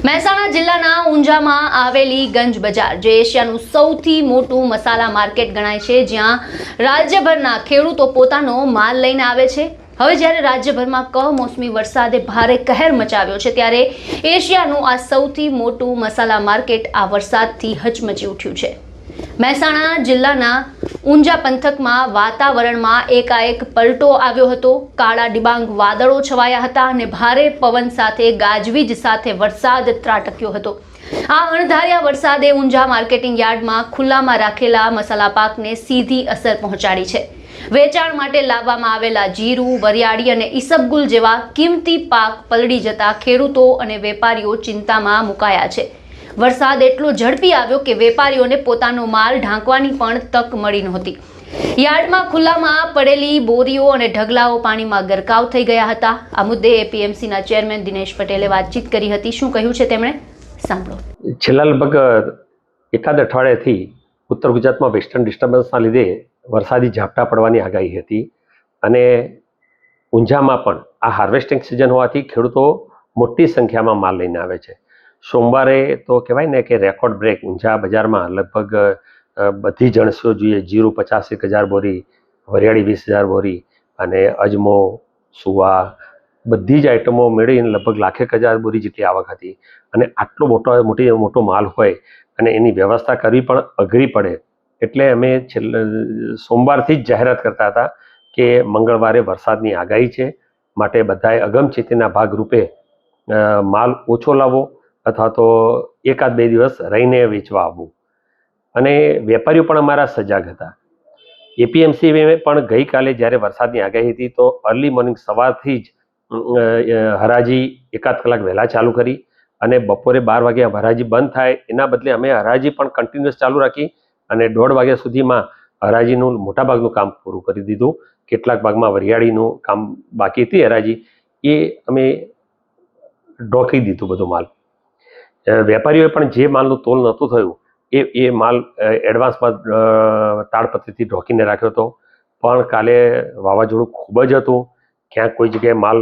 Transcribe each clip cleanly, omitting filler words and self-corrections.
મહેસાણા જિલ્લાના ઊંઝામાં આવેલી ગંજ બજાર જે એશિયાનું સૌથી મોટું મસાલા માર્કેટ ગણાય છે, જ્યાં રાજ્યભરના ખેડૂતો પોતાનો માલ લઈને આવે છે। હવે જ્યારે રાજ્યભરમાં કમોસમી વરસાદે ભારે કહેર મચાવ્યો છે, ત્યારે એશિયાનું આ સૌથી મોટું મસાલા માર્કેટ આ વરસાદથી હચમચી ઉઠ્યું છે। મહેસાણા જિલ્લાના ઊંઝા પંથકમાં વાતાવરણમાં એકાએક પલટો આવ્યો હતો। કાળા ડિબાંગ વાદળો છવાયા હતા અને ભારે પવન સાથે ગાજવીજ સાથે વરસાદ ત્રાટક્યો હતો। આ અણધાર્યા વરસાદે ઊંઝા માર્કેટિંગ યાર્ડમાં ખુલ્લામાં રાખેલા મસાલા પાકને સીધી અસર પહોંચાડી છે। વેચાણ માટે લાવવામાં આવેલા જીરું, વરિયાળી અને ઈસબગુલ જેવા કિંમતી પાક પલળી જતા ખેડૂતો અને વેપારીઓ ચિંતામાં મુકાયા છે। વરસાદ એટલો ઝડપી આવ્યો કે વેપારીઓને પોતાનો માલ ઢાંકવાની પણ તક મળી નહોતી। યાર્ડમાં ખુલ્લામાં પડેલી બોરીઓ અને ઢગલાઓ પાણીમાં ગરકાવ થઈ ગયા હતા। આ મુદ્દે એપીએમસીના ચેરમેન દિનેશ પટેલે વાતચીત કરી હતી। શું કહ્યું છે તેમણે, સાંભળો। છેલ્લા લગભગ એકાદ અઠવાડિયાથી ઉત્તર ગુજરાતમાં વેસ્ટર્ન ડિસ્ટર્બન્સના લીધે વરસાદી ઝાપટા પડવાની આગાહી હતી અને ઊંઝામાં પણ આ હાર્વેસ્ટિંગ સિઝન હોવાથી ખેડૂતો મોટી સંખ્યામાં માલ લઈને આવે છે। સોમવારે તો કહેવાય ને કે રેકોર્ડ બ્રેક ઊંઝા બજારમાં લગભગ બધી જણસીઓ જોઈએ, જીરું 85,000 બોરી, વરિયાળી 20,000 બોરી અને અજમો, સુવા બધી જ આઈટમો મેળવીને લગભગ 1,00,000 બોરી જેટલી આવક હતી। અને આટલો મોટો માલ હોય અને એની વ્યવસ્થા કરવી પણ અઘરી પડે, એટલે અમે સોમવારથી જ જાહેરાત કરતા હતા કે મંગળવારે વરસાદની આગાહી છે, માટે બધાએ અગમચેતીના ભાગરૂપે માલ ઓછો લાવવો અથવા તો એકાદ બે દિવસ રહીને વેચવા આવવું। અને વેપારીઓ પણ અમારા સજાગ હતા। એપીએમસી પણ ગઈકાલે જ્યારે વરસાદની આગાહી હતી તો અર્લી મોર્નિંગ સવારથી જ હરાજી એકાદ કલાક વહેલા ચાલુ કરી અને બપોરે 12 વાગ્યા હરાજી બંધ થાય એના બદલે અમે હરાજી પણ કન્ટિન્યુઅસ ચાલુ રાખી અને 1:30 વાગ્યા સુધીમાં હરાજીનું મોટાભાગનું કામ પૂરું કરી દીધું। કેટલાક ભાગમાં વરિયાળીનું કામ બાકી હતી હરાજી, એ અમે ઢોકી દીધું બધો માલ। વેપારીઓએ પણ જે માલનું તોલ નહોતું થયું એ માલ એડવાન્સમાં તાડપત્રીથી ઢોકીને રાખ્યો હતો। પણ કાલે વાવાઝોડું ખૂબ જ હતું, ક્યાંક કોઈ જગ્યાએ માલ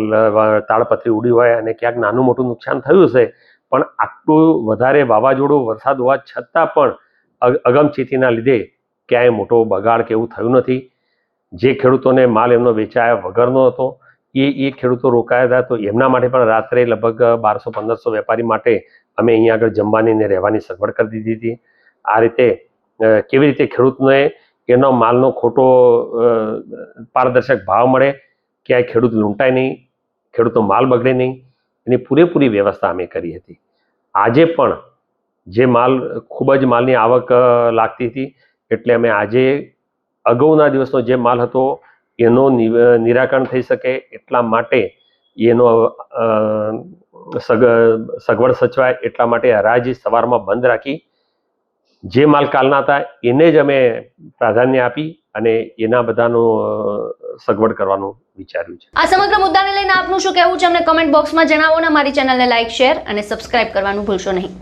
તાડપત્રી ઉડી હોય અને ક્યાંક નાનું મોટું નુકસાન થયું છે, પણ આટલું વધારે વાવાઝોડું વરસાદ હોવા છતાં પણ અગમચેતીના લીધે ક્યાંય મોટો બગાડ કે એવું થયું નથી। જે ખેડૂતોને માલ એમનો વેચાયા વગરનો હતો એ ખેડૂતો રોકાયા હતા, તો એમના માટે પણ રાત્રે લગભગ 1200-1500 વેપારી માટે અમે અહીંયા આગળ જમવાની ને રહેવાની સગવડ કરી દીધી હતી। આ રીતે કેવી રીતે ખેડૂતને એનો માલનો ખોટો પારદર્શક ભાવ મળે, ક્યાંય ખેડૂત લૂંટાય નહીં, ખેડૂતનો માલ બગડે નહીં, એની પૂરેપૂરી વ્યવસ્થા અમે કરી હતી। આજે પણ જે માલ ખૂબ જ માલની આવક લાગતી હતી, એટલે અમે આજે અગાઉના દિવસનો જે માલ હતો એનો નિરાકરણ થઈ શકે એટલા માટે એનો સગવડ સચવાય એટલા માટે હરાજી સવારમાં બંધ રાખી। જે માલ કાલના હતા એને જ અમે પ્રાધાન્ય આપી અને એના બધાનું સગવડ કરવાનું વિચાર્યું છે। આ સમગ્ર મુદ્દાને લઈને આપનું શું કહેવું છે અમને કમેન્ટ બોક્સમાં જણાવો અને અમારી ચેનલને લાઈક, શેર અને સબસ્ક્રાઇબ કરવાનું ભૂલશો નહીં।